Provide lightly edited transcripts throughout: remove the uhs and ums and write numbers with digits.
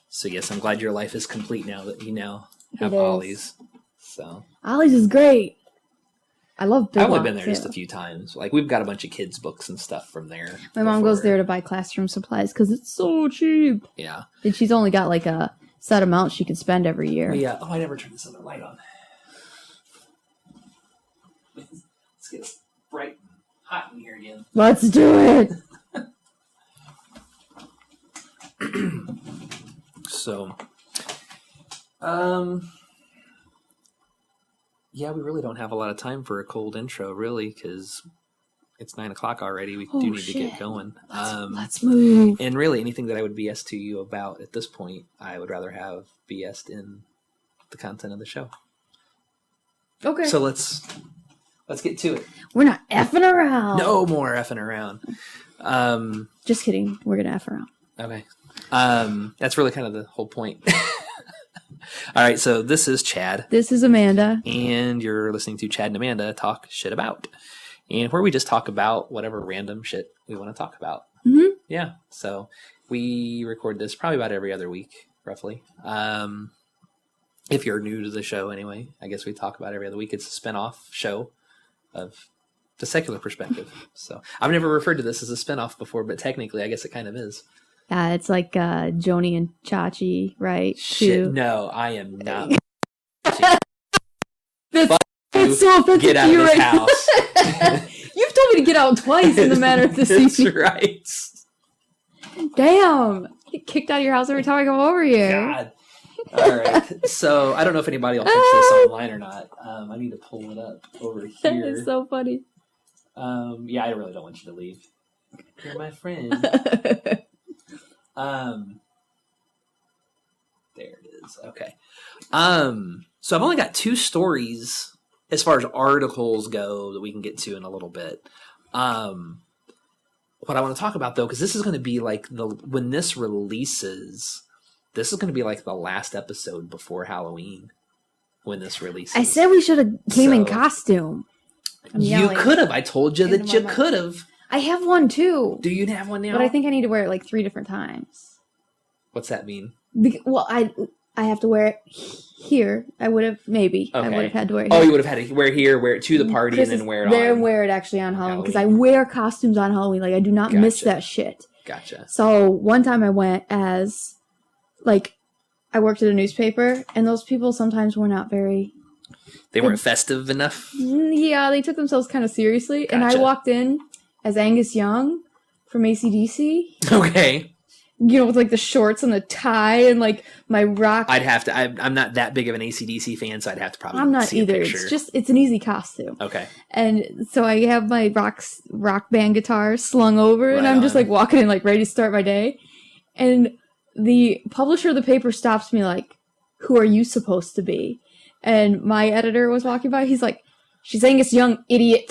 So yes, I'm glad your life is complete now that you now have It is. Ollie's. So Ollie's is great. I love Big I've only Lots, been there just too. a few times. Like we've got a bunch of kids' books and stuff from there. My mom goes there to buy classroom supplies because it's so cheap. Yeah. And she's only got like a set amount she can spend every year. Yeah. Oh, I never turned this other light on. Let's get bright and hot in here again. Let's do it. So, yeah, we really don't have a lot of time for a cold intro, really, because it's 9 o'clock already. We do need to get going. Let's move. And really, anything that I would BS to you about at this point, I would rather have BS'd in the content of the show. Okay. So let's get to it. We're not effing around. No more effing around. Just kidding. We're gonna eff around. Okay. That's really kind of the whole point. All right, so this is Chad. This is Amanda. And you're listening to Chad and Amanda talk shit about. And where we just talk about whatever random shit we want to talk about. Mm-hmm. Yeah, so we record this probably about every other week, roughly. If you're new to the show anyway, I guess we talk about every other week. It's a spinoff show of the secular perspective. So I've never referred to this as a spinoff before, but technically I guess it kind of is. Yeah, it's like Joni and Chachi, right? Shit, no, I am not. It's so offensive Get out to you of this right house. You've told me to get out twice in the matter of this That's evening. right. Damn. Get kicked out of your house every time I come over here. God. All right. So I don't know if anybody will catch this online or not. I need to pull it up over here. That is so funny. Yeah, I really don't want you to leave. You're my friend. There it is. Okay. So I've only got 2 stories as far as articles go that we can get to in a little bit. What I want to talk about though, because this is going to be like when this releases, this is going to be like the last episode before Halloween when this releases. I said we should have came in costume. You could have. I told you that you could have. I have one too. Do you have one now? But I think I need to wear it like 3 different times. What's that mean? Well, I have to wear it here. I would have maybe. Okay. I would have had to wear it here. Oh, you would have had to wear it to the party and then wear it there on. and wear it actually on Halloween because I wear costumes on Halloween. Like I do not miss that shit. Gotcha. So one time I went as like I worked at a newspaper and those people sometimes were not very. They weren't festive enough? Yeah, they took themselves kind of seriously. Gotcha. And I walked in as Angus Young from AC/DC. Okay. You know, with like the shorts and the tie and like my rock. I'd have to. I'm not that big of an AC/DC fan, so I'd have to probably. I'm not see either. A picture. It's an easy costume. Okay. And so I have my rock band guitar slung over, and I'm just like walking in, like ready to start my day. And the publisher of the paper stops me, like, "Who are you supposed to be?" And my editor was walking by. He's like, "She's Angus Young, idiot."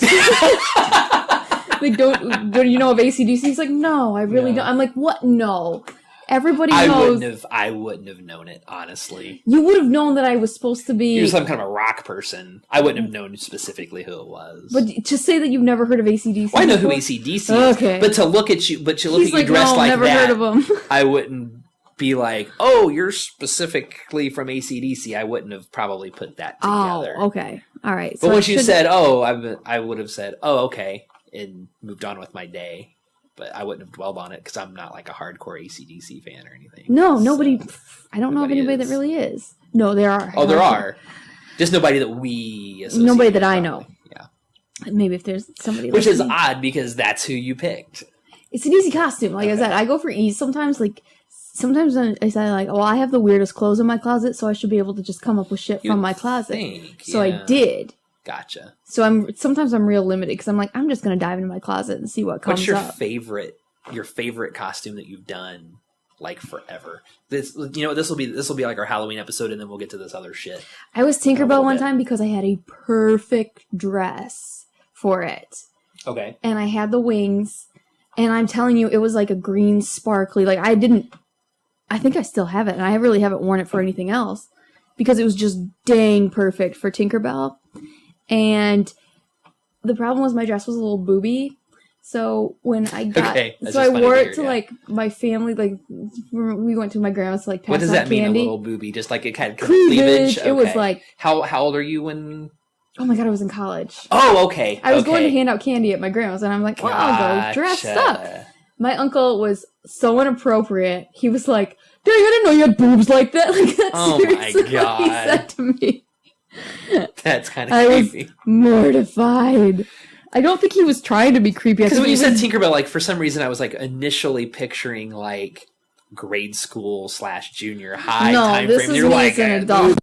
Like, don't you know of AC/DC? He's like, "No, I really don't." I'm like, "What? No." Everybody knows. I wouldn't have known it, honestly. You would have known that I was supposed to be. You're some kind of a rock person. I wouldn't have known specifically who it was. But to say that you've never heard of AC/DC. Well, I know who AC/DC is. Okay. But to look at you, dressed like never that, heard of him. I wouldn't be like, "Oh, you're specifically from AC/DC." I wouldn't have probably put that together. Oh, okay, all right. But once you said, "Oh," I would have said, "Oh, okay," and moved on with my day. But I wouldn't have dwelled on it because I'm not like a hardcore AC/DC fan or anything. No, nobody. I don't know of anybody that really is. No, there are. Oh, there are. Just nobody that we associate. Nobody that I know. Yeah. Maybe if there's somebody. Which is odd because that's who you picked. It's an easy costume. Like I said, I go for ease. Sometimes I say like, "Well, I have the weirdest clothes in my closet, so I should be able to just come up with shit from my closet." So I did. Gotcha. So sometimes I'm real limited because I'm like, I'm just gonna dive into my closet and see what comes up. What's your favorite costume that you've done like forever? This will be like our Halloween episode, and then we'll get to this other shit. I was Tinkerbell one time because I had a perfect dress for it. Okay. And I had the wings, and I'm telling you, it was like a green sparkly. Like I think I still have it, and I really haven't worn it for anything else because it was just dang perfect for Tinkerbell. And the problem was my dress was a little booby, So when I got, that's so I just funny wore to it hear, to yeah. like my family. Like we went to my grandma's to like pass What does out that mean, a candy. little booby? Just like it kind of Cleavage. Okay. It was like, how old are you when? oh my god, I was in college. Oh, okay. I was going to hand out candy at my grandma's, and I'm like, well, I'll go dressed up. My uncle was so inappropriate. He was like, "Dang, I didn't know you had boobs like that." Like that's Oh my god! What he said to me. That's kind of creepy. I was mortified. I don't think he was trying to be creepy. Because when you said Tinkerbell, like for some reason I was like initially picturing like grade school / junior high time frame. You're like an adult.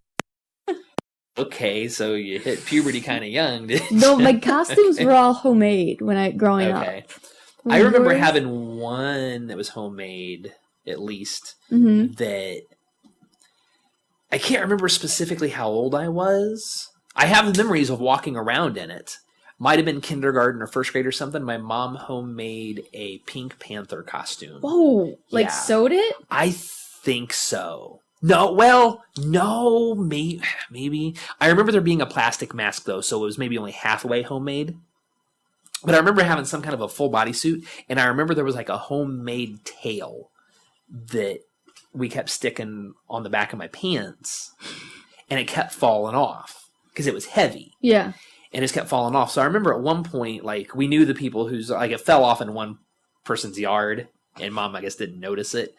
Okay, so you hit puberty kind of young, didn't you? No, my costumes were all homemade when growing up. I remember having one that was homemade, at least, that I can't remember specifically how old I was. I have the memories of walking around in it. Might have been kindergarten or first grade or something. My mom homemade a Pink Panther costume. Whoa, like sewed it? I think so. No, maybe. I remember there being a plastic mask, though, so it was maybe only halfway homemade. But I remember having some kind of a full bodysuit, and I remember there was like a homemade tail that we kept sticking on the back of my pants, and it kept falling off because it was heavy. Yeah. And it just kept falling off. So I remember at one point, like, we knew the people whose, like, it fell off in one person's yard, and Mom, I guess, didn't notice it.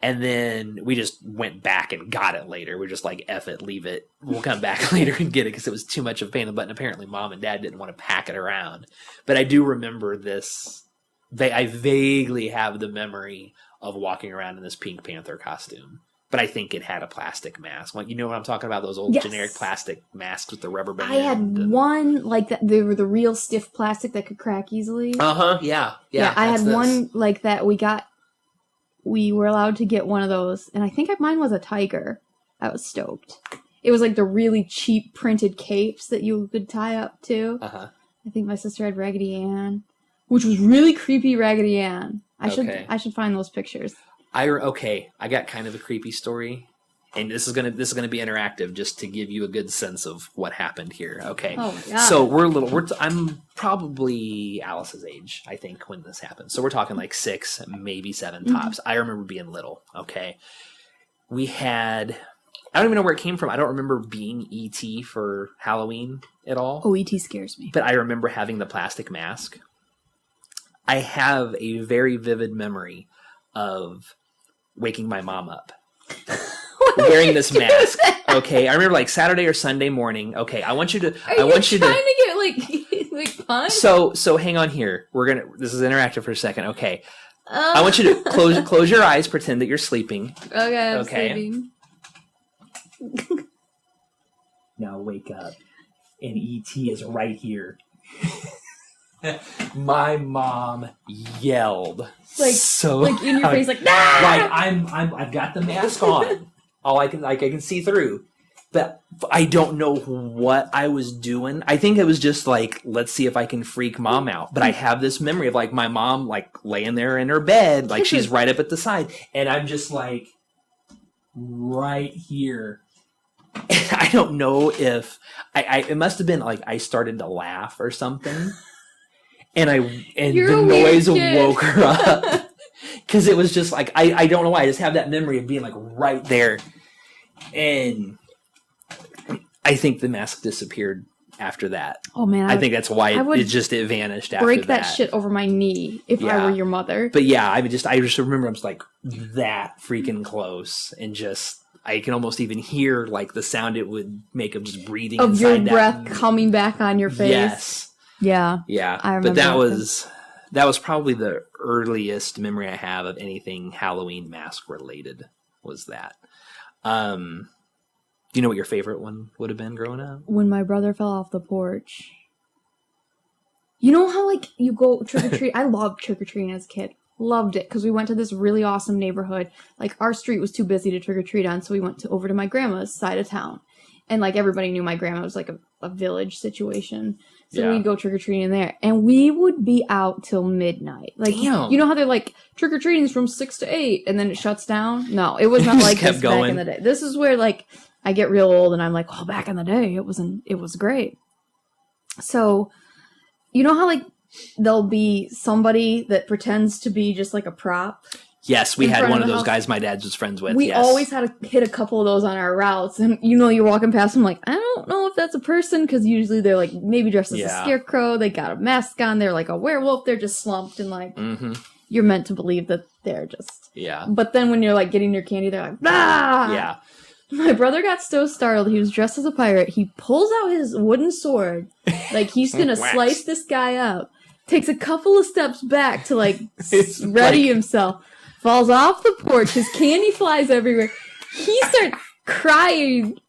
And then we just went back and got it later. We're just like, F it, leave it. We'll come back later and get it because it was too much of a pain in the butt. And apparently Mom and Dad didn't want to pack it around. But I do remember this. I vaguely have the memory of walking around in this Pink Panther costume. But I think it had a plastic mask. Like, you know what I'm talking about? Those old generic plastic masks with the rubber band. I had one like that. They were the real stiff plastic that could crack easily. Yeah. I had one like that. We were allowed to get one of those, and I think mine was a tiger. I was stoked. It was like the really cheap printed capes that you could tie up to. I think my sister had Raggedy Ann, which was really creepy. Raggedy Ann. I should find those pictures. I got kind of a creepy story, and this is gonna be interactive just to give you a good sense of what happened here. Okay. Oh my god. So I'm probably Alice's age, I think, when this happened. So we're talking like 6, maybe 7 tops. I remember being little. Okay. We had, I don't even know where it came from. I don't remember being E.T. for Halloween at all. Oh, E.T. scares me. But I remember having the plastic mask. I have a very vivid memory of waking my mom up wearing this mask. Okay, I remember like Saturday or Sunday morning. Okay, I want you to. Are you trying to get like punched? So hang on here. This is interactive for a second. Okay, I want you to close your eyes. Pretend that you're sleeping. Okay, I'm sleeping. Now wake up, and E.T. is right here. My mom yelled like in your face, like nah! Like I've got the mask on, all I can see through, but I don't know what I was doing. I think it was just like, let's see if I can freak Mom out. But I have this memory of like my mom like laying there in her bed, like she's right up at the side, and I'm just like right here. And I don't know if it must have been like I started to laugh or something. And the noise woke her up because it was just like I don't know why, I just have that memory of being like right there, and I think the mask disappeared after that. Oh man, I think that's why it vanished. After break that shit over my knee if I were your mother. But yeah, I just remember I was like that freaking close, and just I can almost even hear like the sound it would make of just breathing of your breath coming back on your face. Yes. Yeah. I remember. But that was probably the earliest memory I have of anything Halloween mask related. Was that? Do you know what your favorite one would have been growing up? When my brother fell off the porch. You know how like you go trick or treat? I loved trick or treating as a kid. Loved it because we went to this really awesome neighborhood. Like our street was too busy to trick or treat on, so we went over to my grandma's side of town, and like everybody knew my grandma was like a village situation. So we'd go trick-or-treating there. And we would be out till midnight. Like, damn. You know how they're like, trick-or-treating is from 6 to 8, and then it shuts down? No, it was not like this back in the day. This is where, like, I get real old, and I'm like, oh, back in the day, it was great. So, you know how, like, there'll be somebody that pretends to be just like a prop. Yes, we had one of those guys my dad was friends with. We always had to hit a couple of those on our routes. And, you're walking past them like, I don't know if that's a person, because usually they're, like, maybe dressed as a scarecrow. They got a mask on. They're like a werewolf. They're just slumped and, like, you're meant to believe that they're just... Yeah. But then when you're, like, getting your candy, they're like, ah! Yeah. My brother got so startled. He was dressed as a pirate. He pulls out his wooden sword. Like, he's gonna slice this guy up. Takes a couple of steps back to, like, ready himself. Falls off the porch. His candy flies everywhere. He starts crying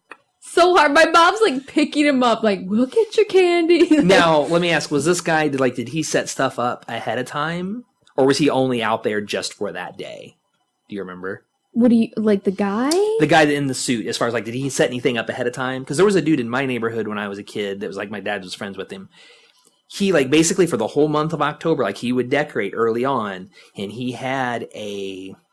so hard. My mom's like picking him up, like, we'll get your candy. Now, let me ask, was this guy, did he set stuff up ahead of time? Or was he only out there just for that day? Do you remember? What do you, like the guy? The guy in the suit, as far as like, did he set anything up ahead of time? Because there was a dude in my neighborhood when I was a kid that was like, my dad was friends with him. He, like, basically for the whole month of October, like, he would decorate early on, and he had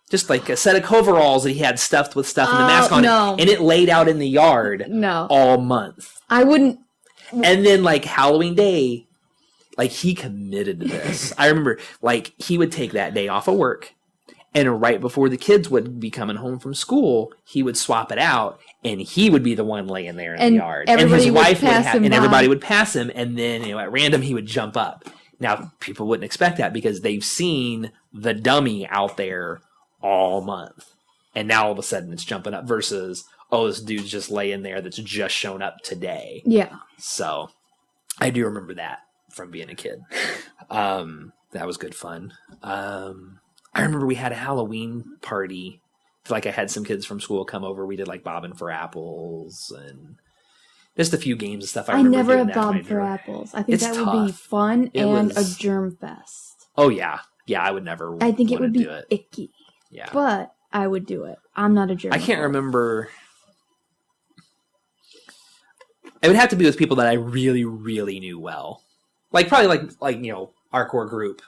just like a set of coveralls that he had stuffed with stuff and the mask on it, and it laid out in the yard all month. I wouldn't. And then, like, Halloween Day, like, he committed to this. I remember, like, he would take that day off of work, and right before the kids would be coming home from school, he would swap it out, and he would be the one laying there in the yard. And his wife would and everybody would pass him, and then, at random, he would jump up. Now, people wouldn't expect that because they've seen the dummy out there all month. And now, all of a sudden, it's jumping up versus, this dude's just laying there that's just shown up today. Yeah. So, I do remember that from being a kid. That was good fun. I remember we had a Halloween party. Like, I had some kids from school come over. We did, like, bobbing for apples and just a few games and stuff. I never had bobbed for apples. I think that would be fun and a germ fest. Oh, yeah. Yeah, I would never I think it would be icky. Yeah. But I would do it. I'm not a germ. I can't remember. It would have to be with people that I really, really knew well. Like, probably like our core group.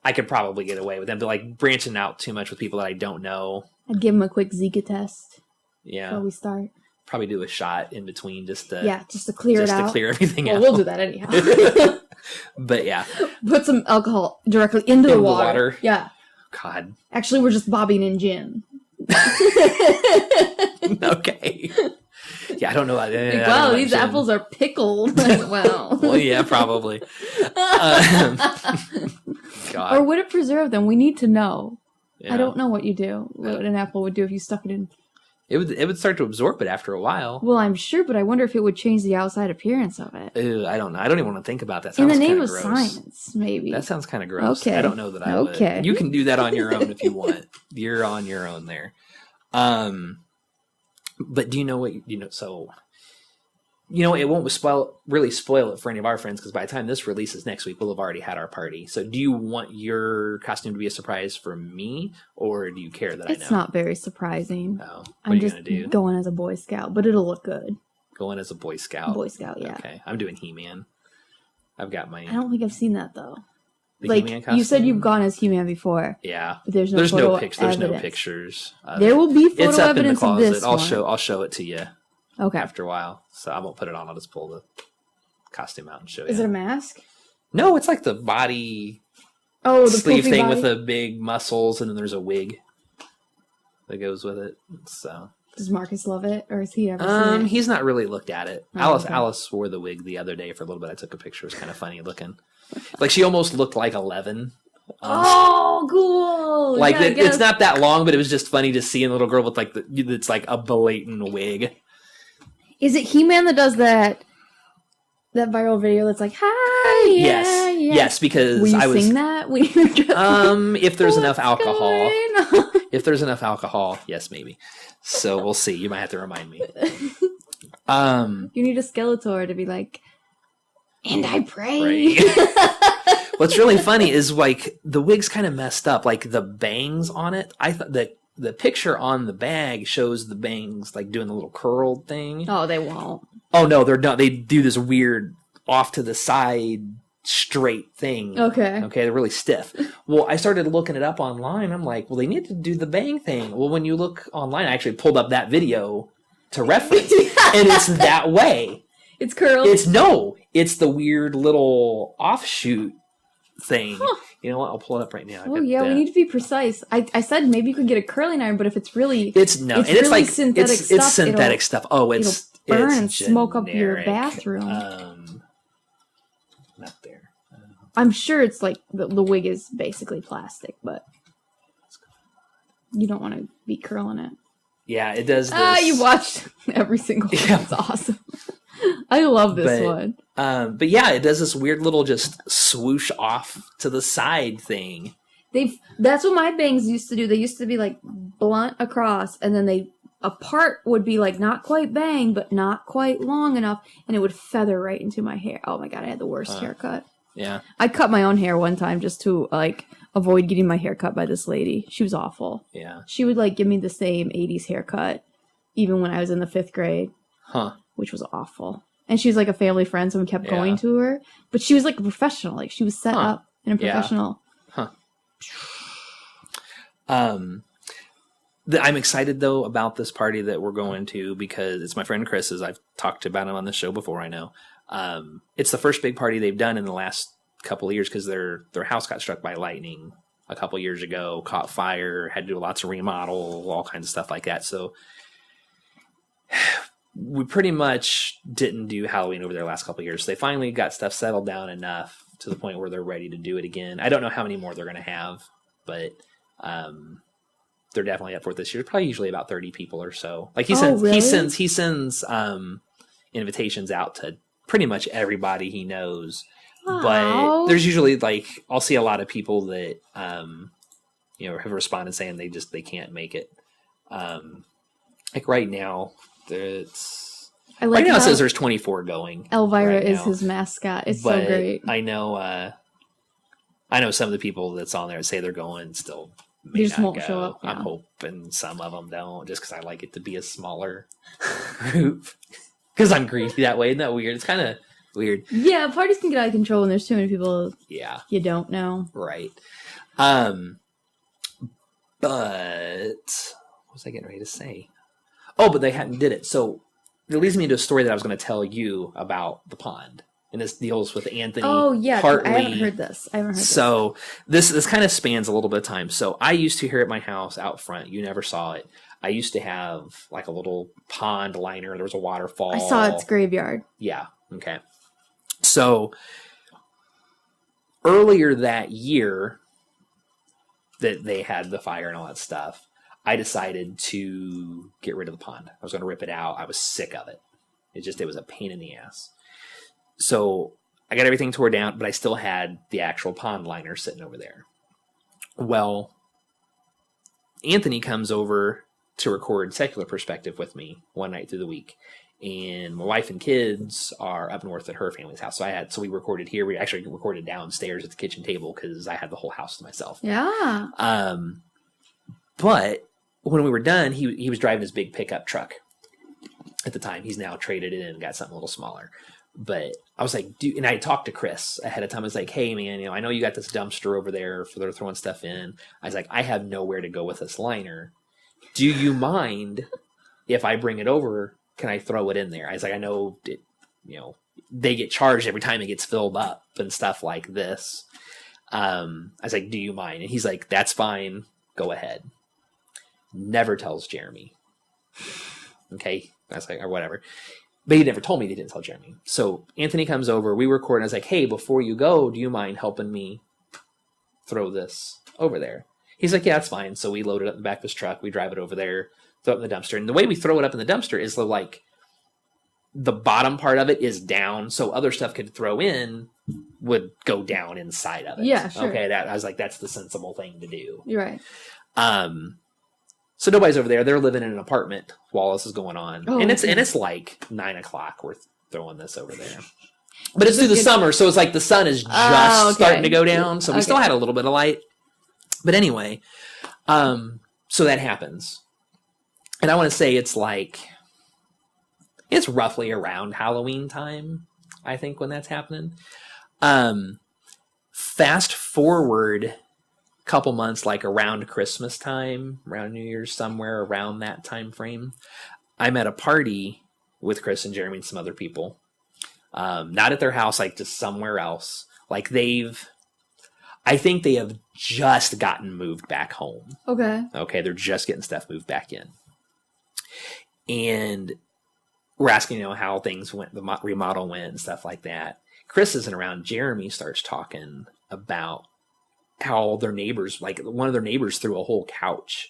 I could probably get away with them. But, like, branching out too much with people that I don't know. I'd give them a quick Zika test. Yeah. Before we start. Probably do a shot in between just to clear it out. Just to clear everything out. We'll do that anyhow. But yeah. Put some alcohol directly into the water. Yeah. God. Actually, we're just bobbing in gin. Okay. Yeah, I don't know. Wow, these apples are pickled. Wow. Well, yeah, probably. God. Or would it preserve them? We need to know. Yeah. I don't know what you do. What an apple would do if you stuck it in. It would start to absorb it after a while. Well, I'm sure, but I wonder if it would change the outside appearance of it. Ew, I don't know. I don't even want to think about that. In the name of science, maybe. That sounds kind of gross. Okay. I don't know that I would. You can do that on your own if you want. You're on your own there. But do you know what so it won't really spoil it for any of our friends, because by the time this releases next week, we'll have already had our party. So do you want your costume to be a surprise for me, or do you care that I know? It's not very surprising. Oh, I'm just going as a Boy Scout, but it'll look good. Going as a Boy Scout? Boy Scout, yeah. Okay, I'm doing He-Man. I've got my... I don't think I've seen that, though. The He-Man costume? You said you've gone as He-Man before. Yeah. But there's no pictures. There's no pictures. There will be photo it's up evidence in the closet. of this I'll show it to you. Okay. After a while. So I won't put it on. I'll just pull the costume out and show you. Is it a mask? No, it's like the body the sleeve thing body? with the big muscles, and then there's a wig that goes with it. So does Marcus love it, or is he ever seen it? He's not really looked at it. Oh, Alice wore the wig the other day for a little bit. I took a picture. It was kind of funny looking. Like, she almost looked like 11. Cool! Like, it's not that long, but it was just funny to see a little girl with it's like a blatant wig. Is it He-Man that does that viral video that's like, hi, yes, because Will you sing that? If there's enough alcohol. If there's enough alcohol, yes, maybe. So we'll see. You might have to remind me. You need a Skeletor to be like, and I pray. What's really funny is, like, the wig's kind of messed up. Like, the bangs on it, I thought that the picture on the bag shows the bangs, like, doing the little curled thing. Oh, they won't. Oh, no, they're not. They do this weird off to the side straight thing. Okay, they're really stiff. Well, I started looking it up online. I'm like, well, they need to do the bang thing. Well, when you look online, I actually pulled up that video to reference, and it's that way. It's curled? It's the weird little offshoot thing. You know what? I'll pull it up right now. Oh yeah, we need to be precise. I said maybe you could get a curling iron, but if it's really it's really like synthetic stuff, it's synthetic stuff. Oh, it'll burn and generic. smoke up your bathroom. Not there. I'm sure it's like the wig is basically plastic, but you don't want to be curling it. Yeah, it does this. You watched every single one. Yeah. It's awesome. I love this one. But yeah, it does this weird little just swoosh off to the side thing. That's what my bangs used to do. They used to be like blunt across, and then a part would be like not quite bang, but not quite long enough, and it would feather right into my hair. Oh my god, I had the worst haircut. Yeah. I cut my own hair one time just to like avoid getting my hair cut by this lady. She was awful. Yeah. She would like give me the same 80s haircut even when I was in the 5th grade. Huh. Which was awful. And she's like a family friend, so we kept going to her. But she was like a professional. Like she was set up in a professional. Huh. I'm excited though about this party that we're going to because it's my friend Chris's. I've talked about him on the show before, I know. It's the first big party they've done in the last couple of years because their house got struck by lightning a couple years ago, caught fire, had to do lots of remodel, all kinds of stuff like that. So we pretty much didn't do Halloween over there the last couple of years. So they finally got stuff settled down enough to the point where they're ready to do it again. I don't know how many more they're going to have, but they're definitely up for it this year. Probably usually about 30 people or so. Like he sends invitations out to pretty much everybody he knows. Aww. But there's usually like I'll see a lot of people that have responded saying they can't make it. Like right now, it says there's 24 going. Elvira is his mascot. It's so great. I know some of the people that's on there say they're going still. They just won't show up. Yeah. I'm hoping some of them don't, just because I like it to be a smaller group. Because I'm greasy that way. Isn't that weird? It's kind of weird. Yeah, parties can get out of control when there's too many people. Yeah, you don't know. Right. But what was I getting ready to say? Oh, but they hadn't did it. So it leads me into a story that I was going to tell you about the pond. And this deals with Anthony. Oh, yeah. Partly. I haven't heard this. So this kind of spans a little bit of time. So I used to, here at my house out front, you never saw it, I used to have like a little pond liner. There was a waterfall. I saw its graveyard. Yeah. Okay. So earlier that year that they had the fire and all that stuff, I decided to get rid of the pond. I was going to rip it out. I was sick of it. It was a pain in the ass. So I got everything tore down, but I still had the actual pond liner sitting over there. Well, Anthony comes over to record Secular Perspective with me one night through the week. And my wife and kids are up north at her family's house. So we recorded here. We actually recorded downstairs at the kitchen table because I had the whole house to myself. Yeah. But when we were done, he was driving his big pickup truck at the time. He's now traded it in and got something a little smaller. But I was like, and I talked to Chris ahead of time. I was like, hey, man, I know you got this dumpster over there for they're throwing stuff in. I was like, I have nowhere to go with this liner. Do you mind if I bring it over? Can I throw it in there? I was like, I know, they get charged every time it gets filled up and stuff like this. I was like, do you mind? And he's like, that's fine. Go ahead. Never tells Jeremy. Okay. I was like, or whatever. But he never told me they didn't tell Jeremy. So Anthony comes over, we record, and I was like, hey, before you go, do you mind helping me throw this over there? He's like, yeah, that's fine. So we load it up in the back of his truck, we drive it over there, throw it in the dumpster. And the way we throw it up in the dumpster is like the bottom part of it is down, so other stuff could throw in would go down inside of it. Yeah, sure. Okay, I was like, that's the sensible thing to do. You're right. So nobody's over there. They're living in an apartment while this is going on. Oh, and it's like 9:00. We're throwing this over there. But it's through the summer, so it's like the sun is just starting to go down. So we still had a little bit of light. But anyway, so that happens. And I want to say it's roughly around Halloween time, I think, when that's happening. Fast forward couple months, like around Christmas time, around New Year's, somewhere around that time frame, I'm at a party with Chris and Jeremy and some other people. Not at their house, like just somewhere else. Like they've I think they have just gotten moved back home. Okay, they're just getting stuff moved back in, and we're asking, how things went, the remodel went, and stuff like that. Chris isn't around. Jeremy starts talking about how their neighbors, like one of their neighbors, threw a whole couch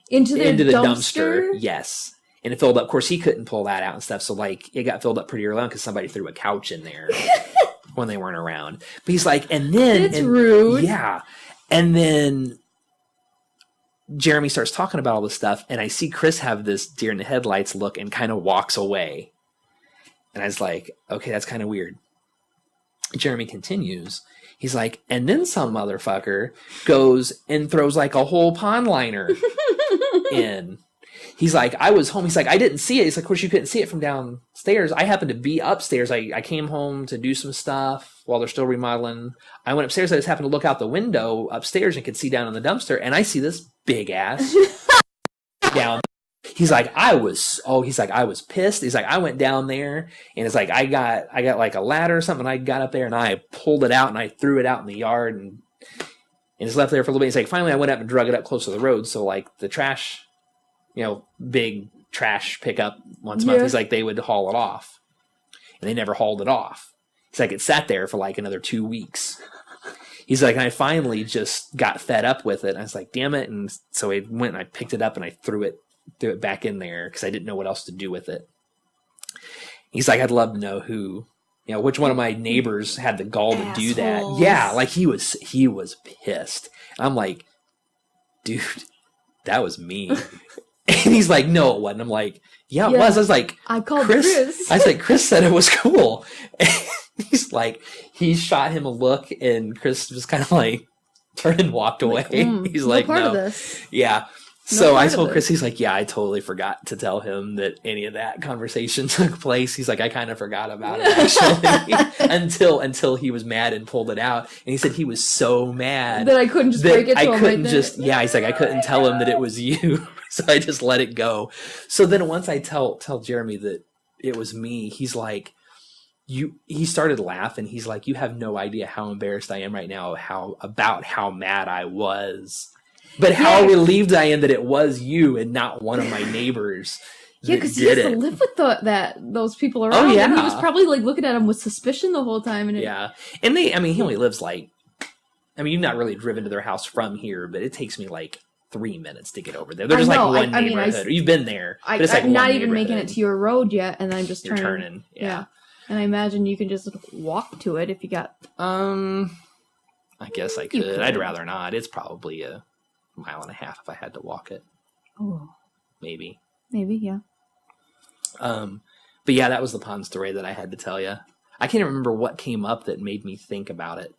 into the dumpster. Yes. And it filled up. Of course, he couldn't pull that out and stuff. So, like, it got filled up pretty early on because somebody threw a couch in there when they weren't around. But he's like, and then... It's rude. Yeah. And then Jeremy starts talking about all this stuff, and I see Chris have this deer in the headlights look and kind of walks away. And I was like, okay, that's kind of weird. Jeremy continues. He's like, and then some motherfucker goes and throws, like, a whole pond liner in. He's like, I was home. He's like, I didn't see it. He's like, of course, you couldn't see it from downstairs. I happened to be upstairs. I came home to do some stuff while they're still remodeling. I went upstairs. I just happened to look out the window upstairs and could see down in the dumpster. And I see this big ass down. He's like, I was pissed. He's like, I went down there and it's like, I got like a ladder or something. I got up there and I pulled it out and I threw it out in the yard and it's left there for a little bit. He's like, finally I went up and drug it up close to the road. So like the trash, big trash pickup once a month. He's like, they would haul it off. And they never hauled it off. He's like, it sat there for like another 2 weeks. He's like, and I finally just got fed up with it. And I was like, damn it. And so I went and I picked it up and I threw it back in there because I didn't know what else to do with it. He's like, I'd love to know which one of my neighbors had the gall to do that. Yeah, like he was pissed. And I'm like, dude, that was me. And he's like, no, it wasn't. I'm like, yeah, it was. I was like, I called Chris. I was like, Chris said it was cool. And he's like, he shot him a look, and Chris just kind of like turned and walked away. He's like, part no. Of this. Yeah. So I told Chris, he's like, yeah, I totally forgot to tell him that any of that conversation took place. He's like, I kind of forgot about it actually until he was mad and pulled it out. And he said he was so mad that I couldn't just break it to him right there. He's like, I couldn't tell him that it was you. So I just let it go. So then once I tell Jeremy that it was me, he's like, he started laughing. He's like, you have no idea how embarrassed I am right now about how mad I was. But how relieved I am that it was you and not one of my neighbors. Yeah, because he has to live with those people around. Oh, yeah. And he was probably like looking at him with suspicion the whole time. And and he only lives you've not really driven to their house from here, but it takes me like 3 minutes to get over there. There's like one neighborhood. You've been there. But it's like I'm not even making it to your road yet, and I'm just turning. Yeah. And I imagine you can just walk to it if you got... I guess I could. I'd rather not. It's probably a mile and a half if I had to walk it. Oh. Maybe, yeah. But yeah, that was the pond story that I had to tell you. I can't remember what came up that made me think about it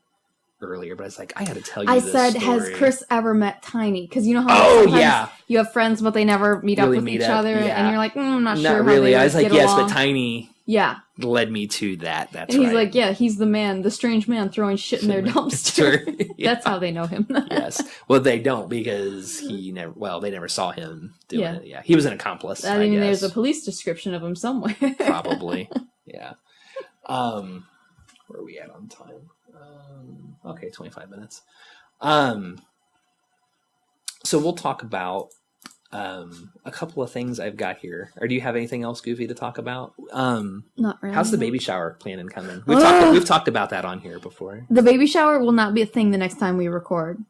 earlier, but I was like, I got to tell you this story. Has Chris ever met Tiny? Because you know how sometimes you have friends, but they never meet up with each other, and you're like, I'm not sure. Not really. I was like, yes, but Tiny. Led me to that. That's and he's like, yeah, he's the man, the strange man throwing shit in their dumpster. That's how they know him. Yes. Well, they don't because they never saw him doing it. Yeah. He was an accomplice. I mean, there's a police description of him somewhere. Probably. Yeah. Where are we at on time? Okay, 25 minutes. So we'll talk about a couple of things I've got here. Or do you have anything else, Goofy, to talk about? Not really. How's the baby shower planning coming? We've talked about that on here before. The baby shower will not be a thing the next time we record.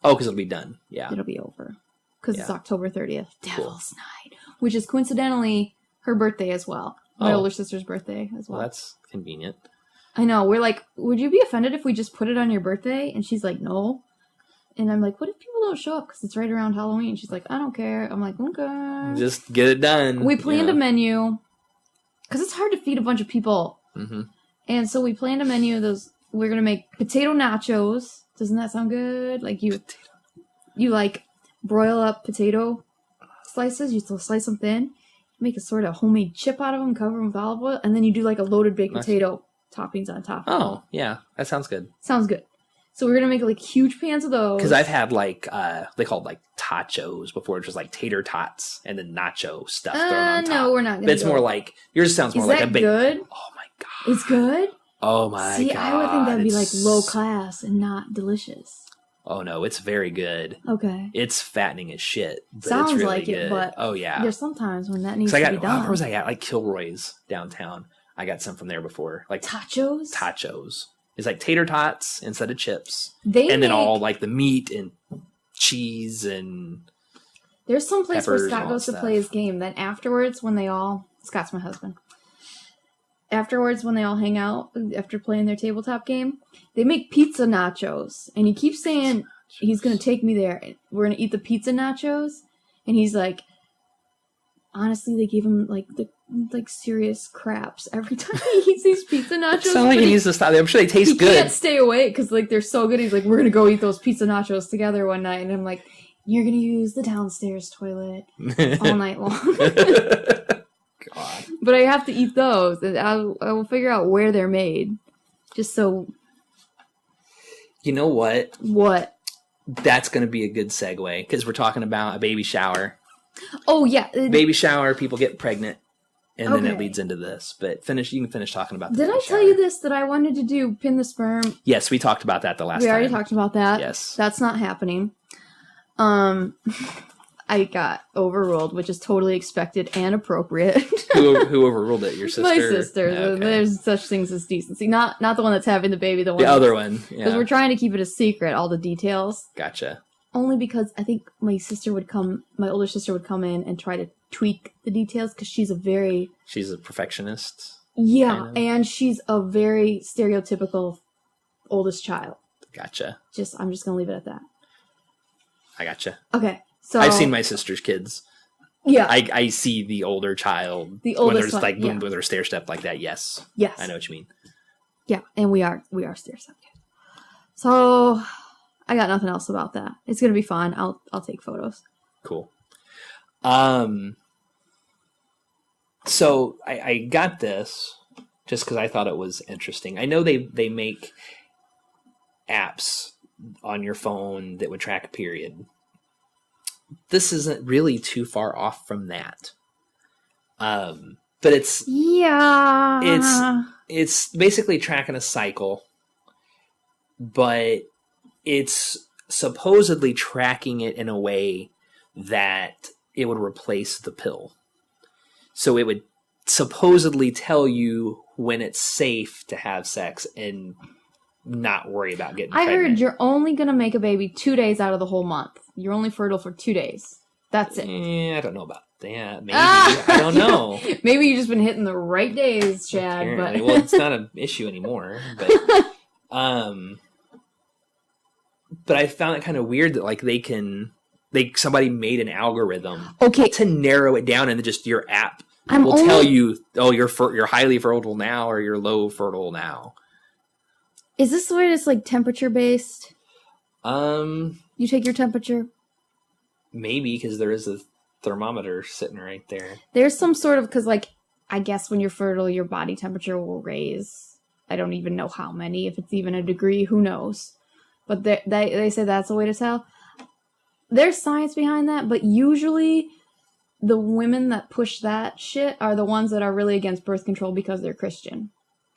Oh, because it'll be done. Yeah. It'll be over. Because it's October 30th. Devil's Night. Which is coincidentally her birthday as well. My older sister's birthday as well. Well, that's convenient. I know. We're like, would you be offended if we just put it on your birthday? And she's like, no. And I'm like, what if people don't show up because it's right around Halloween? She's like, I don't care. I'm like, okay. Just get it done. We planned a menu because it's hard to feed a bunch of people. Mm-hmm. And so we planned a menu. We're going to make potato nachos. Doesn't that sound good? Like you like broil up potato slices. You slice them thin. Make a sort of homemade chip out of them, cover them with olive oil. And then you do like a loaded baked potato toppings on top. Oh, yeah. That sounds good. Sounds good. So we're going to make like huge pans of those. Because I've had like, they called like tachos before, which was like tater tots and then nacho stuff thrown on top. No, we're not going to But it's more like, yours sounds more like a big... Is that good? Oh my God. It's good? Oh my See, god. I would think that'd be like low class and not delicious. Oh no, it's very good. Okay. It's fattening as shit. But Sounds it's really like good. it, but oh yeah. there's sometimes when that needs to be done. Where was I at? Like Kilroy's downtown. I got some from there before. Like Tachos? Tachos. It's like tater tots instead of chips. Then all like the meat and cheese and there's some place where peppers and Scott all goes to that play stuff. his game. Then afterwards, when they all Scott's my husband. Afterwards, when they all hang out after playing their tabletop game, they make pizza nachos, and he keeps saying he's gonna take me there. We're gonna eat the pizza nachos, and he's like, honestly, they give him like serious craps every time he eats these pizza nachos. It's not like he needs to stop. I'm sure they taste good. He can't stay awake because like they're so good. He's like, we're gonna go eat those pizza nachos together one night, and I'm like, you're gonna use the downstairs toilet all night long. God. But I have to eat those, and I will figure out where they're made, just so. You know what? What? That's going to be a good segue because we're talking about a baby shower. Oh yeah, baby shower. People get pregnant, and then it Okay. leads into this. But finish. You can finish talking about. The Did baby I tell shower. you this that I wanted to do pin the sperm? Yes, we talked about that the last time. We already talked about that. Yes. That's not happening. I got overruled, which is totally expected and appropriate. Who overruled it? Your sister? My sister. Okay. There's such things as decency. Not the one that's having the baby, the one The other one. because Yeah. we're trying to keep it a secret, all the details. Gotcha. Only because I think my older sister would come in and try to tweak the details because she's She's a perfectionist. yeah, kind of. and she's a very stereotypical oldest child. Gotcha. I'm just gonna leave it at that. I gotcha. Okay, so I've seen my sister's kids. yeah, I see the older child. The when oldest there's one, like yeah. with her stair step like that. Yes. yes, I know what you mean. yeah, and we are stair step kids. So I got nothing else about that. It's gonna be fun. I'll take photos. Cool. So I got this just because I thought it was interesting. I know they make apps on your phone that would track a period. This isn't really too far off from that. But it's basically tracking a cycle, but it's supposedly tracking it in a way that it would replace the pill. So it would supposedly tell you when it's safe to have sex and not worry about getting pregnant. I heard you're only gonna make a baby 2 days out of the whole month. You're only fertile for 2 days. That's it. I don't know about that. Maybe. I don't know. Maybe you've just been hitting the right days, Chad. Apparently. But Well, it's not an issue anymore. But I found it kind of weird that like somebody made an algorithm okay, to narrow it down, and just your app will tell you, oh, you're highly fertile now or you're low fertile now. Is this the way it's like temperature based? You take your temperature. Maybe because there is a thermometer sitting right there. There's some sort of because like I guess when you're fertile, your body temperature will raise. I don't even know how many. If it's even a degree, who knows? But they say that's a way to tell. There's science behind that, but usually the women that push that shit are the ones that are really against birth control because they're Christian.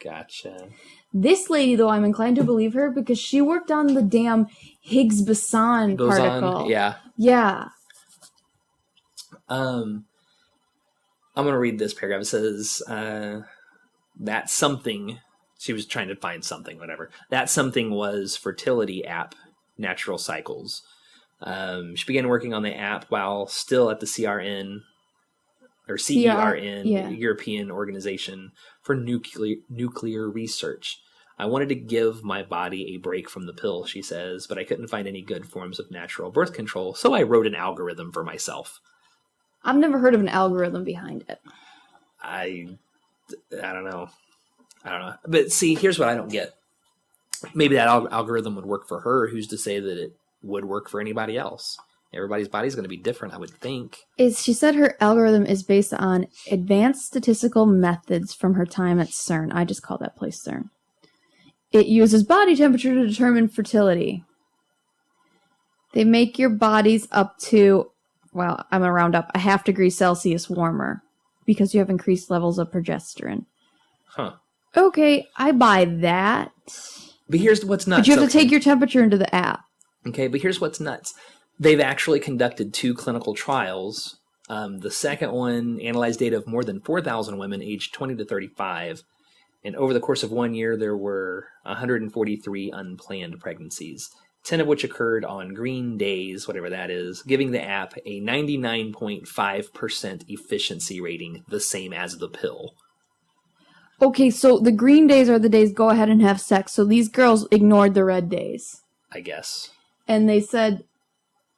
Gotcha. This lady, though, I'm inclined to believe her because she worked on the damn Higgs boson particle. Yeah. Yeah. I'm going to read this paragraph. It says, that something, she was trying to find something, whatever. That something was fertility app, Natural Cycles. She began working on the app while still at the CRN, or CERN, European Organization for Nuclear Research. I wanted to give my body a break from the pill, she says, but I couldn't find any good forms of natural birth control, so I wrote an algorithm for myself. I've never heard of an algorithm behind it. I don't know. But see, here's what I don't get. Maybe that algorithm would work for her. Who's to say that it would work for anybody else? Everybody's body's going to be different, I would think. She said her algorithm is based on advanced statistical methods from her time at CERN. I just call that place CERN. It uses body temperature to determine fertility. They make your bodies up to, well, I'm going to round up, a 0.5 degree Celsius warmer because you have increased levels of progesterone. Huh. Okay, I buy that. But here's what's nuts. But you have to take your temperature into the app. Okay, but here's what's nuts. They've actually conducted 2 clinical trials. The second one analyzed data of more than 4,000 women aged 20 to 35. And over the course of 1 year, there were 143 unplanned pregnancies, 10 of which occurred on green days, whatever that is, giving the app a 99.5% efficiency rating, the same as the pill. Okay, so the green days are the days go ahead and have sex. So these girls ignored the red days. I guess. And they said,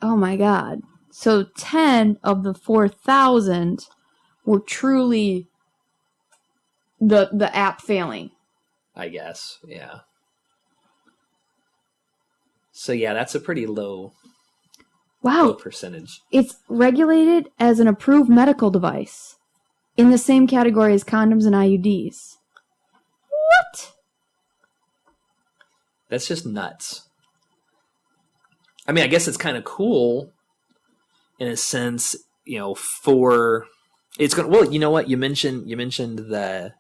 oh my God. So 10 of the 4,000 were truly the app failing. I guess, yeah. So yeah, that's a pretty low percentage. It's regulated as an approved medical device in the same category as condoms and IUDs. What? That's just nuts. I mean, I guess it's kind of cool in a sense, for it's going. Well, you know what? You mentioned the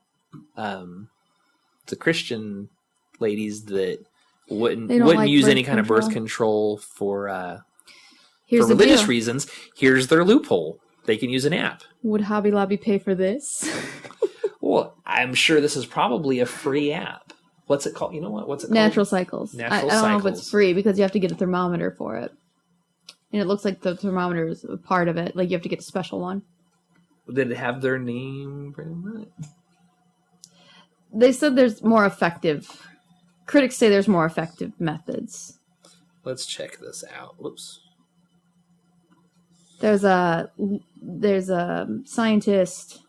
Christian ladies that wouldn't use any kind of birth control for religious reasons. Here's their loophole. They can use an app. Would Hobby Lobby pay for this? Well, I'm sure this is probably a free app. What's it called? You know what? What's it called? Natural Cycles. I don't know if it's free because you have to get a thermometer for it. And it looks like the thermometer is a part of it. Like you have to get a special one. Did it have their name pretty much? They said there's more effective. Critics say there's more effective methods. Let's check this out. Whoops. There's a scientist,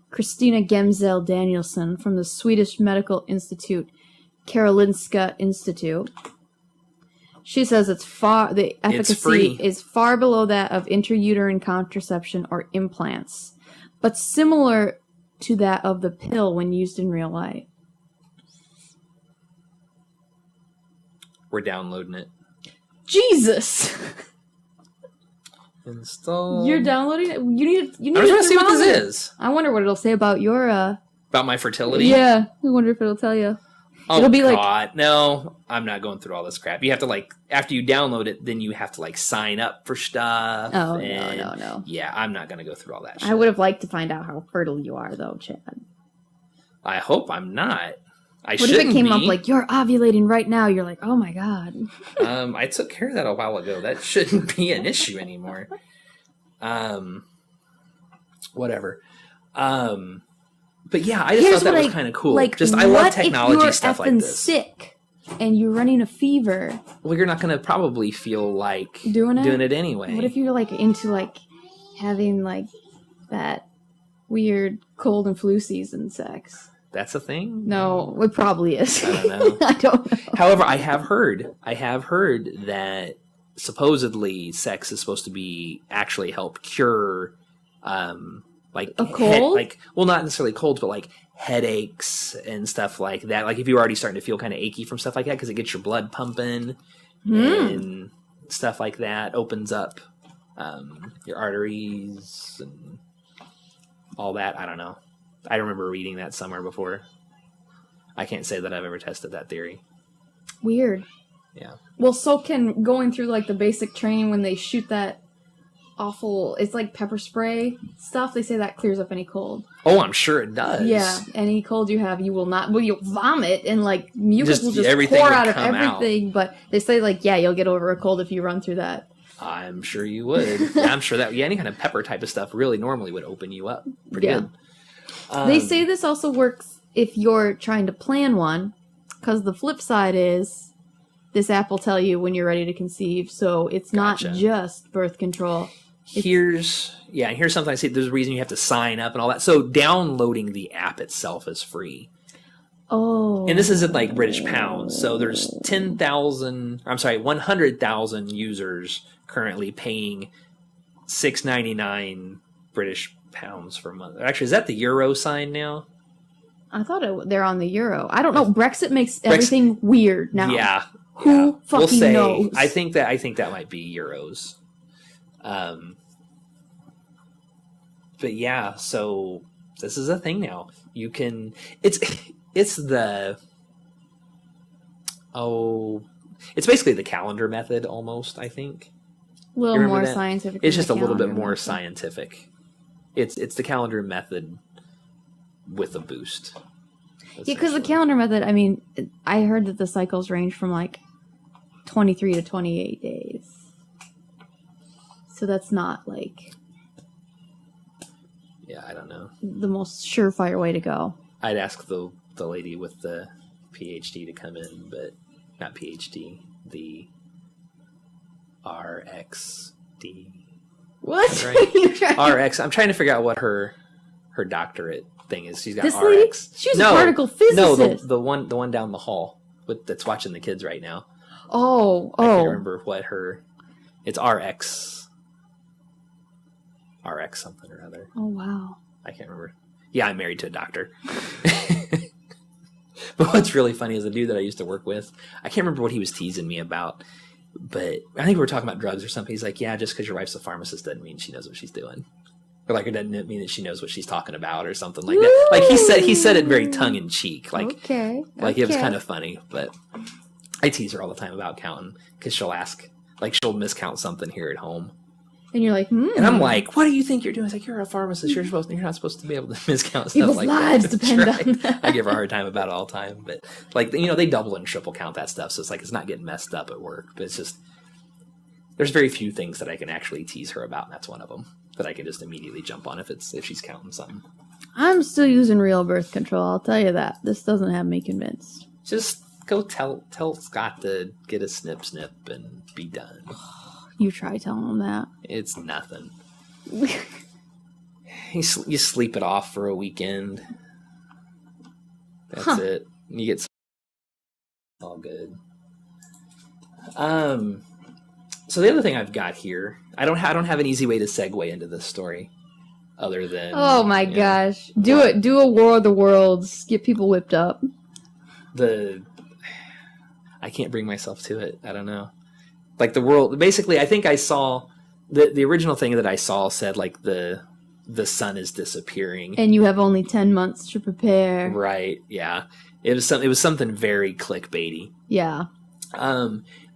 Christina Gemzell Danielsson from the Swedish Medical Institute, Karolinska Institute. She says the efficacy is far below that of intrauterine contraception or implants, but similar to that of the pill when used in real life. We're downloading it. Jesus! Install. You're downloading it? You need I was trying to see what this is. I wonder what it'll say about your about my fertility? Yeah. I wonder if it'll tell you. Oh, it'll be God. No, I'm not going through all this crap. You have to, after you download it, then you have to, sign up for stuff. Oh, no. Yeah, I'm not going to go through all that shit. I would have liked to find out how fertile you are, though, Chad. I hope I'm not. What if it came up you're ovulating right now? You're like, oh, my God. I took care of that a while ago. That shouldn't be an issue anymore. Whatever. But yeah, I just thought that was kind of cool. I love technology stuff like this. Sick and you're running a fever. Well, you're not going to probably feel like doing it anyway. What if you're into having that weird cold and flu season sex? That's a thing? No, it probably is. I don't know. I don't know. However, I have heard that supposedly sex is supposed to be actually help cure a cold? Well, not necessarily colds, but headaches and stuff like that. If you're already starting to feel kind of achy from stuff like that, because it gets your blood pumping and stuff like that, opens up your arteries and all that. I don't know. I remember reading that somewhere before. I can't say that I've ever tested that theory. Weird. Yeah. Well, so can going through the basic training when they shoot that awful, it's pepper spray stuff. They say that clears up any cold. Oh, I'm sure it does. Yeah, any cold you have, you will not. Well, you'll vomit and mucus will just pour out of everything. But they say you'll get over a cold if you run through that. I'm sure you would. Yeah, I'm sure that any kind of pepper type of stuff really normally would open you up pretty good. They say this also works if you're trying to plan one, because the flip side is this app will tell you when you're ready to conceive. So it's not just birth control. Here's something I see. There's a reason you have to sign up and all that. So downloading the app itself is free. Oh. And this isn't British pounds. So there's 100,000 users currently paying $6.99 British pounds for a month. Actually, is that the euro sign now? I thought they're on the euro. I don't know. Brexit makes everything weird now. Yeah. Who fucking knows? I think that might be euros. But yeah, so this is a thing now. You can. It's the it's basically the calendar method almost. I think a little more scientific. It's just a little bit more scientific. It's the calendar method with a boost. Yeah, because the calendar method. I mean, I heard that the cycles range from like 23 to 28 days. So that's not like. Yeah, I don't know. The most surefire way to go. I'd ask the lady with the PhD to come in, but not PhD, the RXD. What? Right? RX. I'm trying to figure out what her doctorate thing is. She's got this RX. Lady? She was a particle physicist. No, the one down the hall that's watching the kids right now. Oh. I can't remember what her. It's RX. RX something or other. Oh wow. I can't remember. Yeah, I'm married to a doctor. But what's really funny is the dude that I used to work with, I can't remember what he was teasing me about, but I think we were talking about drugs or something. He's like, yeah, just because your wife's a pharmacist doesn't mean she knows what she's doing. Or like, it doesn't mean that she knows what she's talking about or something like that. Like he said it very tongue in cheek. Like, okay. It was kind of funny, but I tease her all the time about counting because she'll ask, like she'll miscount something here at home. And you're like, And I'm like, what do you think you're doing? It's like, you're a pharmacist. You're not supposed to be able to miscount stuff People's like lives that. depend right. on that. I give her a hard time about it all the time. But, like, they double and triple count that stuff. So it's like, it's not getting messed up at work. But it's just, there's very few things that I can actually tease her about. And that's one of them that I can just immediately jump on if she's counting something. I'm still using real birth control. I'll tell you that. This doesn't have me convinced. Just go tell Scott to get a snip and be done. You try telling him that. It's nothing. You sleep it off for a weekend. That's it. You get all good. So the other thing I've got here, I don't have an easy way to segue into this story, other than oh my gosh, do a War of the Worlds, get people whipped up. I can't bring myself to it. I don't know. Like the world, basically, I think I saw the original thing that I saw said like the sun is disappearing, and you have only 10 months to prepare. Right? Yeah, it was something very clickbaity. Yeah.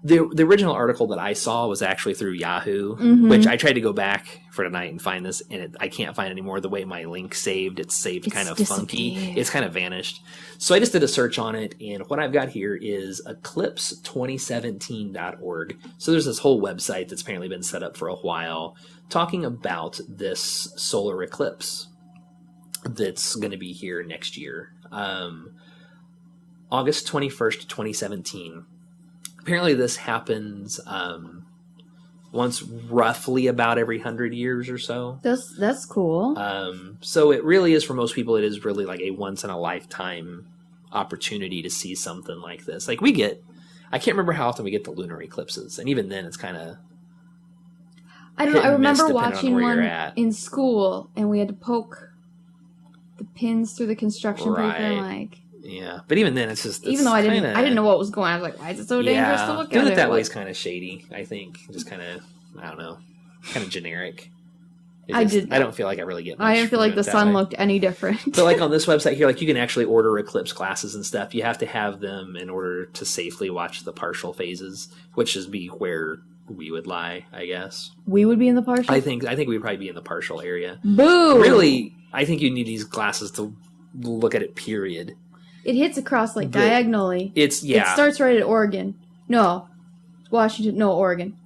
The original article that I saw was actually through Yahoo, which I tried to go back for tonight and find this, and I can't find it anymore. The way my link saved, it's saved kind of funky. It's kind of vanished. So I just did a search on it, and what I've got here is eclipse2017.org. So there's this whole website that's apparently been set up for a while talking about this solar eclipse that's going to be here next year. August 21st, 2017. Apparently this happens once roughly about every 100 years or so. That's cool. So it really is, for most people, it is really like a once-in-a-lifetime opportunity to see something like this. Like I can't remember how often we get the lunar eclipses, and even then it's kind of... I don't know, I remember watching one in school, and we had to poke the pins through the construction paper, and like... Yeah, but even then, it's just... Even though I didn't know what was going on, I was like, why is it so dangerous to look at it? Doing it that way is kind of shady, I think. Just kind of, I don't know, kind of generic. I don't feel like I really get much. I didn't feel like the sun looked any different. But like on this website here, like you can actually order eclipse glasses and stuff. You have to have them in order to safely watch the partial phases, which is where we would lie, I guess. We would be in the partial? I think we'd probably be in the partial area. Boo! Really, I think you need these glasses to look at it, period. It hits across like diagonally. It starts right at Oregon. No, Washington. No, Oregon,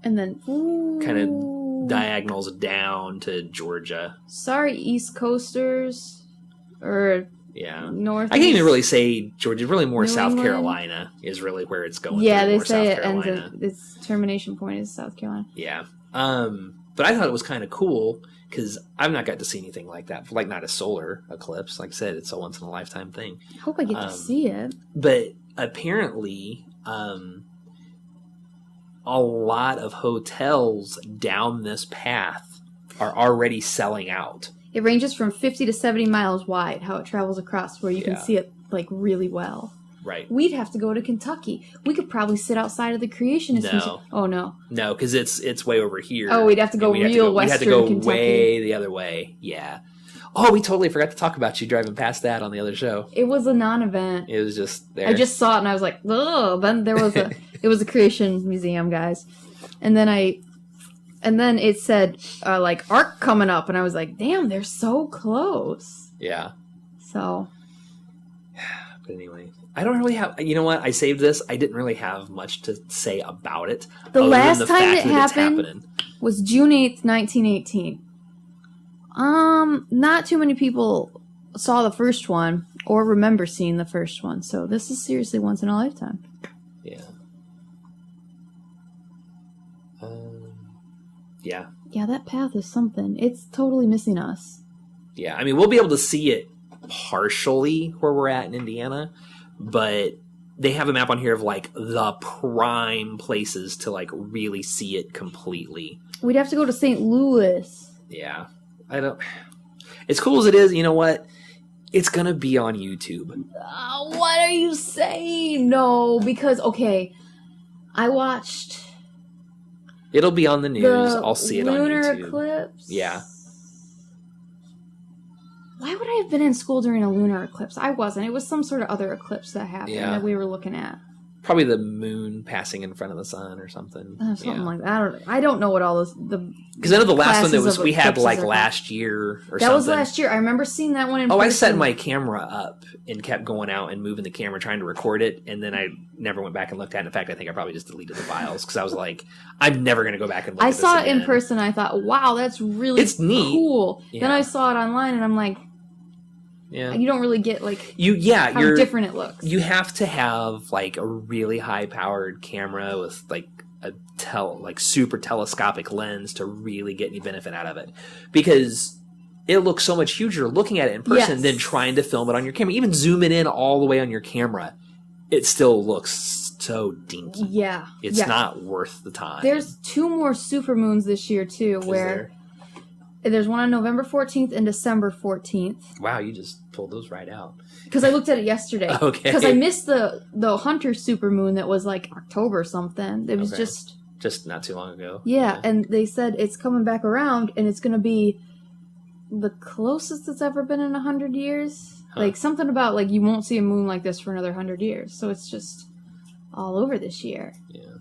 and then kind of diagonals down to Georgia. Sorry, East Coasters, or North. I can't even really say Georgia. Really, more South Carolina is really where it's going. Yeah, they say it ends at its termination point is South Carolina. Yeah, but I thought it was kind of cool. Because I've not got to see anything like that. Like, not a solar eclipse. Like I said, it's a once-in-a-lifetime thing. I hope I get to see it. But apparently, a lot of hotels down this path are already selling out. It ranges from 50 to 70 miles wide, how it travels across, where you can see it, like, really well. Right. We'd have to go to Kentucky. We could probably sit outside of the Creationist Museum. Oh, no. No, because it's way over here. Oh, we'd have to go western Kentucky. We'd have to go way the other way. Yeah. Oh, we totally forgot to talk about you driving past that on the other show. It was a non-event. It was just there. I just saw it and I was like, ugh. Then there was it was a Creation Museum, guys. And then it said, ARC coming up. And I was like, damn, they're so close. Yeah. So. But anyway, I don't really have, you know what? I saved this. I didn't really have much to say about it. The last time it happened was June 8th, 1918. Not too many people saw the first one or remember seeing the first one. So this is seriously once in a lifetime. Yeah. Yeah. Yeah, that path is something. It's totally missing us. Yeah, I mean, we'll be able to see it partially where we're at in Indiana, but they have a map on here of like the prime places to like really see it completely. We'd have to go to St. Louis. Yeah. As cool as it is, you know what? It's gonna be on YouTube. What are you saying? No, because okay, I watched. It'll be on the news. I'll see it on YouTube. Lunar eclipse. Yeah. Why would I have been in school during a lunar eclipse? I wasn't. It was some sort of other eclipse that happened that we were looking at. Probably the moon passing in front of the sun or something. Something like that. I don't know what all this. Because I know the last one that we had like last year or something. That was last year. I remember seeing that one in person. I set my camera up and kept going out and moving the camera trying to record it, and then I never went back and looked at it. In fact, I think I probably just deleted the files because I was like, I'm never going to go back and look at this again. I saw it in person. I thought, wow, that's really neat. Cool. Yeah. Then I saw it online, and I'm like, yeah, you don't really get like how different it looks. You have to have like a really high powered camera with like a super telescopic lens to really get any benefit out of it, because it looks so much huger looking at it in person than trying to film it on your camera. Even zooming in all the way on your camera, it still looks so dinky. Yeah, it's not worth the time. There's 2 more supermoons this year too, where. There's one on November 14th and December 14th. Wow, you just pulled those right out. Because I looked at it yesterday. Okay. Because I missed the Hunter supermoon that was like October something. It was just not too long ago. Yeah, and they said it's coming back around and it's going to be the closest it's ever been in 100 years. Huh. Like something about like you won't see a moon like this for another 100 years. So it's just all over this year. Yeah.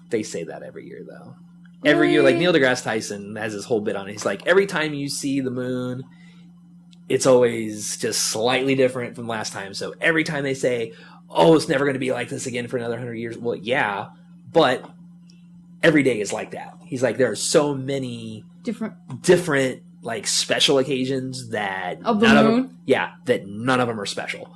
They say that every year though. Every year, like Neil deGrasse Tyson has this whole bit on it. He's like, every time you see the moon, it's always just slightly different from last time. So every time they say, oh, it's never going to be like this again for another 100 years. Well, yeah, but every day is like that. He's like, there are so many different like special occasions that that none of them are special.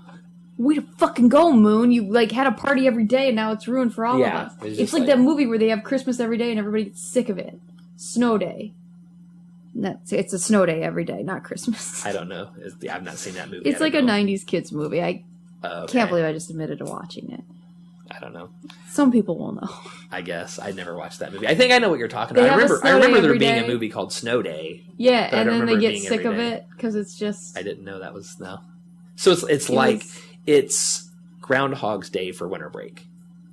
Way to fucking go, Moon. You, like, had a party every day, and now it's ruined for all of us. It's like that movie where they have Christmas every day, and everybody gets sick of it. Snow Day. It's a snow day every day, not Christmas. I don't know. I've not seen that movie. It's like a 90s kids movie. I can't believe I just admitted to watching it. I don't know. Some people will know. I guess. I never watched that movie. I think I know what you're talking about. I remember there being a movie called Snow Day. Yeah, and then they get sick of it, because it's just... I didn't know that was... No. So it's like... It's Groundhog's Day for winter break.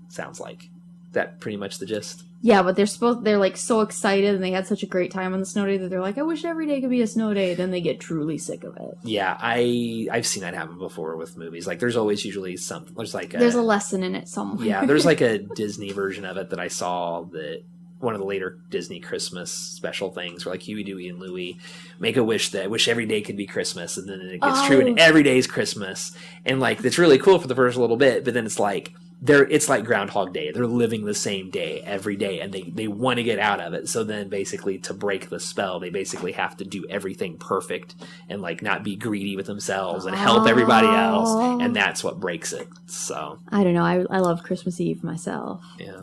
Sounds like. That pretty much the gist. Yeah, but they're like so excited and they had such a great time on the snow day that they're like, I wish every day could be a snow day. Then they get truly sick of it. Yeah, I've seen that happen before with movies. Like there's always usually something. There's a lesson in it somewhere. Yeah, there's like a Disney version of it that I saw that one of the later Disney Christmas special things where like Huey, Dewey, and Louie make a wish that wish every day could be Christmas, and then it gets true and every day is Christmas. And like it's really cool for the first little bit, but then it's like it's like Groundhog Day. They're living the same day every day, and they want to get out of it. So then basically to break the spell, they basically have to do everything perfect and like not be greedy with themselves and help everybody else, and that's what breaks it. So I don't know. I love Christmas Eve myself. Yeah.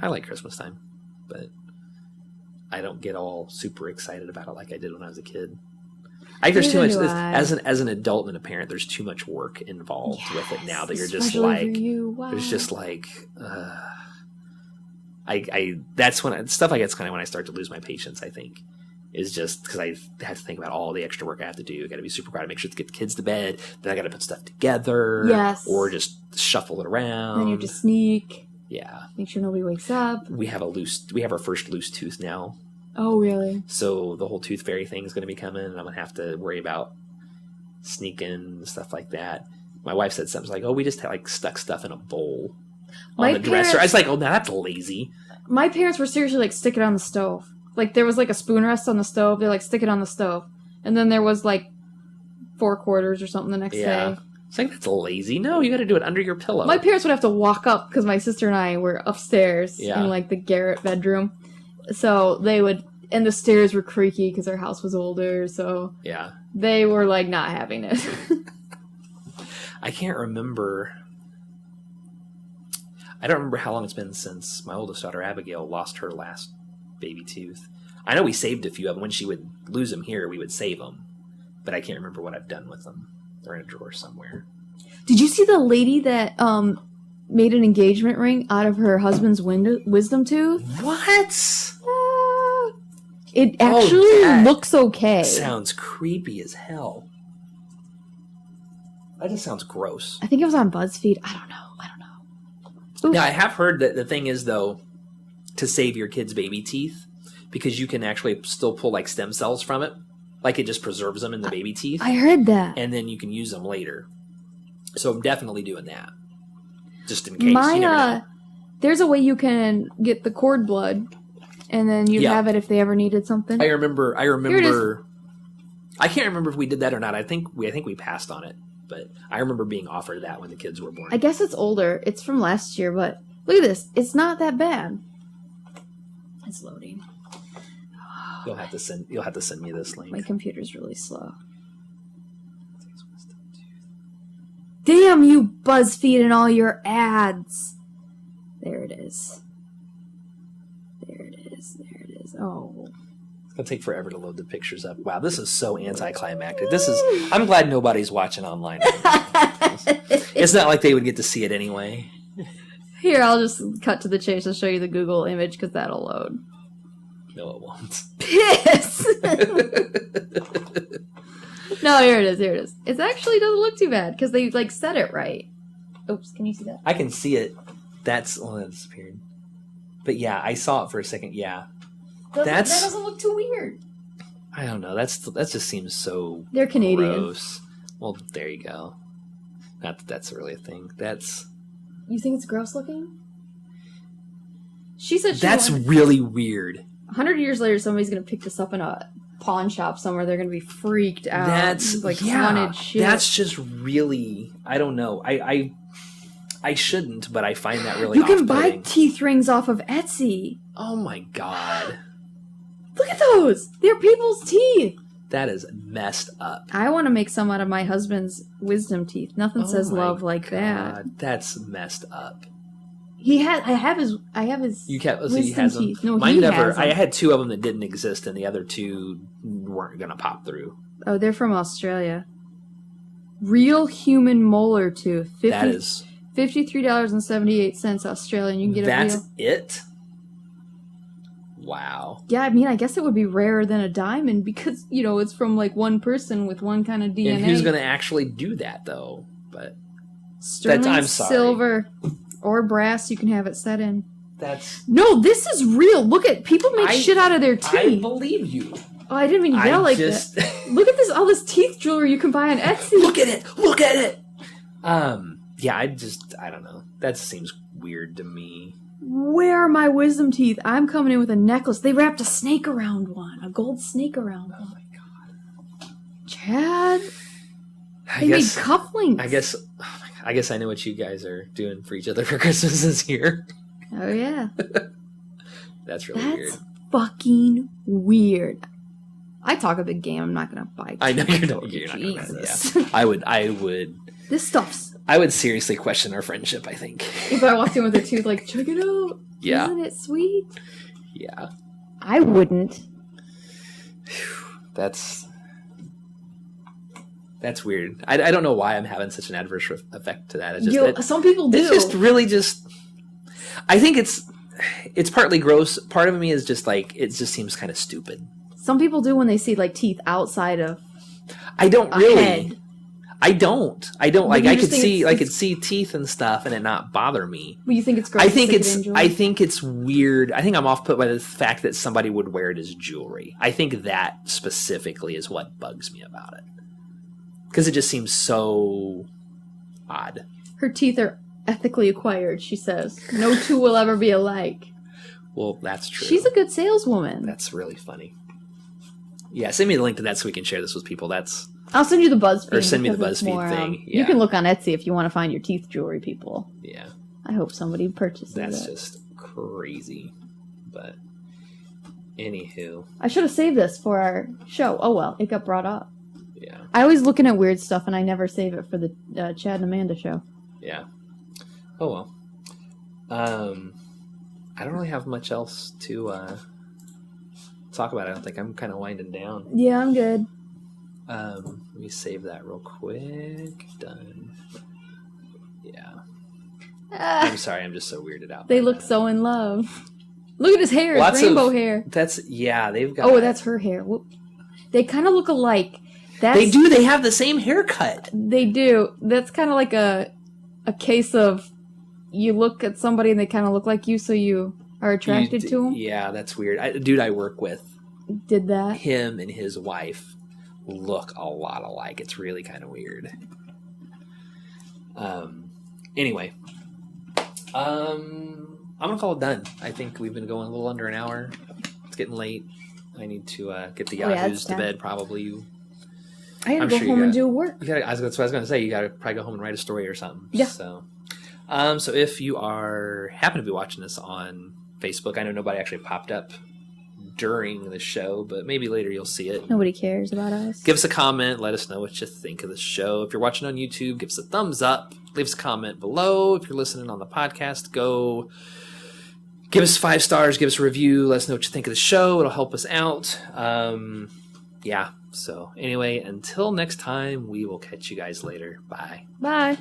I like Christmas time, but I don't get all super excited about it like I did when I was a kid. I think there's too much as an adult and a parent. There's too much work involved with it now that you're just like there's just like I that's when stuff like that's kind of when I start to lose my patience. I think is just because I have to think about all the extra work I have to do. I got to be super proud to make sure to get the kids to bed. Then I got to put stuff together. Yes. Or just shuffle it around. Then you have to sneak. Yeah. Make sure nobody wakes up. We have our first loose tooth now. Oh, really? So the whole tooth fairy thing is going to be coming, and I'm going to have to worry about sneaking and stuff like that. My wife said something like, "Oh, we just like stuck stuff in a bowl on the dresser." I was like, "Oh, now that's lazy." My parents were seriously like, stick it on the stove. Like, there was like a spoon rest on the stove. They're like, stick it on the stove. And then there was like 4 quarters or something the next day. It's like, that's lazy. No, you got to do it under your pillow. My parents would have to walk up because my sister and I were upstairs in like the garret bedroom. So they would, and the stairs were creaky because our house was older. So they were like not having it. I can't remember. I don't remember how long it's been since my oldest daughter, Abigail, lost her last baby tooth. I know we saved a few of them. When she would lose them here, we would save them. But I can't remember what I've done with them. They're in a drawer somewhere. Did you see the lady that made an engagement ring out of her husband's wisdom tooth? What? It actually looks okay. Sounds creepy as hell. That just sounds gross. I think it was on BuzzFeed. I don't know. Oof. Now, I have heard that the thing is, though, to save your kid's baby teeth, because you can actually still pull, like, stem cells from it. Like, it just preserves them in the baby teeth. I heard that. And then you can use them later. So I'm definitely doing that. Just in case. You never know. There's a way you can get the cord blood, and then you'd have it if they ever needed something. I remember. I can't remember if we did that or not. I think we passed on it. But I remember being offered that when the kids were born. I guess it's older. It's from last year, but look at this. It's not that bad. It's loading. You'll have to send me this link. My computer's really slow. Damn you, BuzzFeed, and all your ads. There it is. Oh. It's going to take forever to load the pictures up. Wow, this is so anticlimactic. I'm glad nobody's watching online. It's not like they would get to see it anyway. Here, I'll just cut to the chase and show you the Google image because that'll load. No, it won't. Piss! No, here it is. It actually doesn't look too bad because they like said it right. Oops, can you see that? I can see it. That disappeared. But yeah, I saw it for a second. Yeah. That doesn't look too weird. I don't know. That just seems so They're Canadian. Gross. Well, there you go. Not that that's really a thing. You think it's gross looking? She said that's really weird. 100 years later, somebody's going to pick this up in a pawn shop somewhere. They're going to be freaked out. That's like haunted shit. That's just really, I don't know. I shouldn't, but I find that really off-putting. You can buy teeth rings off of Etsy. Oh my god. Look at those! They're people's teeth! That is messed up. I want to make some out of my husband's wisdom teeth. Nothing says love like that. That's messed up. I have his You kept, so he has them. Teeth. No, Mine he never. has them. I had 2 of them that didn't exist, and the other 2 weren't going to pop through. Oh, they're from Australia. Real human molar tooth. That is $53.78 Australian. You can get That's it? Wow. Yeah, I mean, I guess it would be rarer than a diamond because, it's from like one person with one kind of DNA. And who's going to actually do that, though? But sterling, I'm sorry. silver, or brass, you can have it set in. No, this is real. Look at people make shit out of their teeth. I believe you. Oh, I didn't mean to yell like that. Look at all this teeth jewelry you can buy on Etsy. Look at it. Yeah, I don't know. That seems weird to me. Where are my wisdom teeth? I'm coming in with a necklace. They wrapped a snake around one. A gold snake around one. Oh my god. Chad. They made cufflinks. I guess I know what you guys are doing for each other for Christmas this year. Oh yeah. That's really weird. That's fucking weird. I talk a big game. I'm not gonna buy. I know you're not gonna. I would. This stuff's. I would seriously question our friendship, I think. If I walked in with a tooth, like, check it out. Yeah. Isn't it sweet? Yeah. I wouldn't. That's weird. I don't know why I'm having such an adverse effect to that. It's just some people do. It's just really I think it's partly gross. Part of me is just like, it just seems kind of stupid. Some people do when they see like teeth outside of I don't a really. head. I don't. Like you I just could think see I could see teeth and stuff and it not bother me. Well, you think it's gross? I think to it's stick it in jewelry? I think it's weird. I think I'm off put by the fact that somebody would wear it as jewelry. I think that specifically is what bugs me about it. Because it just seems so odd. Her teeth are ethically acquired, she says. No two will ever be alike. Well, that's true. She's a good saleswoman. That's really funny. Yeah, send me the link to that so we can share this with people. I'll send you the BuzzFeed. Or send me the because it's BuzzFeed more, thing. Yeah. You can look on Etsy if you want to find your teeth jewelry, people. Yeah. I hope somebody purchases That's it. just crazy. But, anywho. I should have saved this for our show. Oh well, it got brought up. Yeah. I always looking at weird stuff and I never save it for the Chad and Amanda show. Yeah. Oh well. I don't really have much else to talk about. I don't think. I'm kind of winding down. Yeah, I'm good. Let me save that real quick. Done. Yeah. I'm sorry. I'm just so weirded out. They look so in love. Look at his hair. Lots it's rainbow of, hair. They've got. Oh, that's her hair. Whoop. They kind of look alike. They do. They have the same haircut. They do. That's kind of like a case of you look at somebody and they kind of look like you, so you are attracted to them. Yeah, that's weird. Dude I work with did that. Him and his wife look a lot alike. It's really kind of weird. Anyway, I'm gonna call it done. I think we've been going a little under an hour. It's getting late. I need to get the Yahoos to bed. Probably. I had to go home and do work. That's what I was going to say. You got to probably go home and write a story or something. Yeah. So if you happen to be watching this on Facebook, I know nobody actually popped up during the show, but maybe later you'll see it. Nobody cares about us. Give us a comment. Let us know what you think of the show. If you're watching on YouTube, give us a thumbs up. Leave us a comment below. If you're listening on the podcast, go give us 5 stars. Give us a review. Let us know what you think of the show. It'll help us out. Yeah. So anyway, until next time, we will catch you guys later. Bye. Bye.